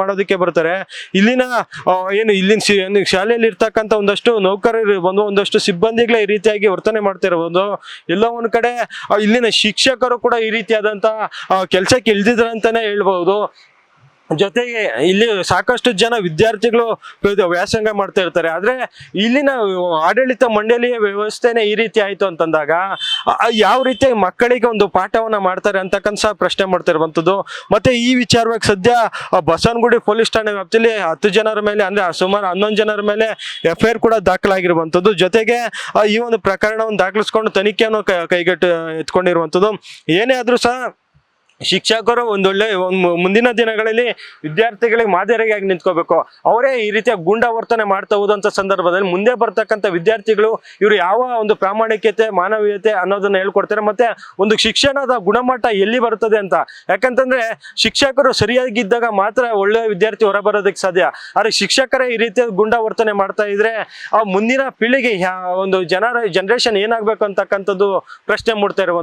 ಮಾಡೋದಕ್ಕೆ ಬರ್ತಾರೆ. ಇಲ್ಲಿನ ಏನು ಇಲ್ಲಿನ ಶಾಲೆಯಲ್ಲಿ ಇರ್ತಕ್ಕಂಥ ಒಂದಷ್ಟು ನೌಕರರು ಒಂದಷ್ಟು ಸಿಬ್ಬಂದಿಗಳೇ ಈ ರೀತಿಯಾಗಿ ವರ್ತನೆ ಮಾಡ್ತಿರಬಹುದು. ಎಲ್ಲೋ ಒಂದ್ ಕಡೆ ಇಲ್ಲಿನ ಶಿಕ್ಷಕರು ಕೂಡ ಈ ರೀತಿಯಾದಂತ ಕೆಲಸಕ್ಕೆ ಇಳ್ದಿದ್ರ ಅಂತಾನೆ ಹೇಳ್ಬಹುದು. ಜೊತೆಗೆ ಇಲ್ಲಿ ಸಾಕಷ್ಟು ಜನ ವಿದ್ಯಾರ್ಥಿಗಳು ವ್ಯಾಸಂಗ ಮಾಡ್ತಾ ಇರ್ತಾರೆ. ಆದ್ರೆ ಇಲ್ಲಿನ ಆಡಳಿತ ಮಂಡಳಿಯ ವ್ಯವಸ್ಥೆನೇ ಈ ರೀತಿ ಆಯ್ತು ಅಂತಂದಾಗ ಯಾವ ರೀತಿ ಮಕ್ಕಳಿಗೆ ಒಂದು ಪಾಠವನ್ನ ಮಾಡ್ತಾರೆ ಅಂತಕ್ಕಂಥ ಪ್ರಶ್ನೆ ಮಾಡ್ತಾ ಇರುವಂತದ್ದು. ಮತ್ತೆ ಈ ವಿಚಾರವಾಗಿ ಸದ್ಯ ಬಸವನಗುಡಿ ಪೊಲೀಸ್ ಠಾಣೆ ವ್ಯಾಪ್ತಿಯಲ್ಲಿ 10 ಜನರ ಮೇಲೆ ಅಂದ್ರೆ ಸುಮಾರು 11 ಜನರ ಮೇಲೆ FIR ಕೂಡ ದಾಖಲಾಗಿರುವಂತದ್ದು. ಜೊತೆಗೆ ಈ ಒಂದು ಪ್ರಕರಣವನ್ನು ದಾಖಲಿಸಿಕೊಂಡು ತನಿಖೆಯನ್ನು ಕೈಗೆಟ್ಟು ಎತ್ಕೊಂಡಿರುವಂತದ್ದು. ಏನೇ ಆದ್ರೂ ಸಹ ಶಿಕ್ಷಕರು ಒಂದೊಳ್ಳೆ ಮುಂದಿನ ದಿನಗಳಲ್ಲಿ ವಿದ್ಯಾರ್ಥಿಗಳಿಗೆ ಮಾದರಿಯಾಗಿ ನಿಂತ್ಕೋಬೇಕು. ಅವರೇ ಈ ರೀತಿಯ ಗೂಂಡಾವರ್ತನೆ ಮಾಡ್ತಾ ಹೋದಂತ ಸಂದರ್ಭದಲ್ಲಿ ಮುಂದೆ ಬರ್ತಕ್ಕಂಥ ವಿದ್ಯಾರ್ಥಿಗಳು ಇವರು ಯಾವ ಒಂದು ಪ್ರಾಮಾಣಿಕತೆ ಮಾನವೀಯತೆ ಅನ್ನೋದನ್ನ ಹೇಳ್ಕೊಡ್ತಾರೆ. ಮತ್ತೆ ಒಂದು ಶಿಕ್ಷಣದ ಗುಣಮಟ್ಟ ಎಲ್ಲಿ ಬರ್ತದೆ ಅಂತ. ಯಾಕಂತಂದ್ರೆ ಶಿಕ್ಷಕರು ಸರಿಯಾಗಿದ್ದಾಗ ಮಾತ್ರ ಒಳ್ಳೆ ವಿದ್ಯಾರ್ಥಿ ಹೊರಬರೋದಕ್ಕೆ ಸಾಧ್ಯ. ಆದ್ರೆ ಶಿಕ್ಷಕರೇ ಈ ರೀತಿಯ ಗೂಂಡಾವರ್ತನೆ ಮಾಡ್ತಾ ಇದ್ರೆ ಆ ಮುಂದಿನ ಪೀಳಿಗೆ ಒಂದು ಜನರೇಷನ್ ಏನಾಗ್ಬೇಕು ಅಂತಕ್ಕಂಥದ್ದು ಪ್ರಶ್ನೆ ಮೂಡ್ತಾ ಇರುವಂತ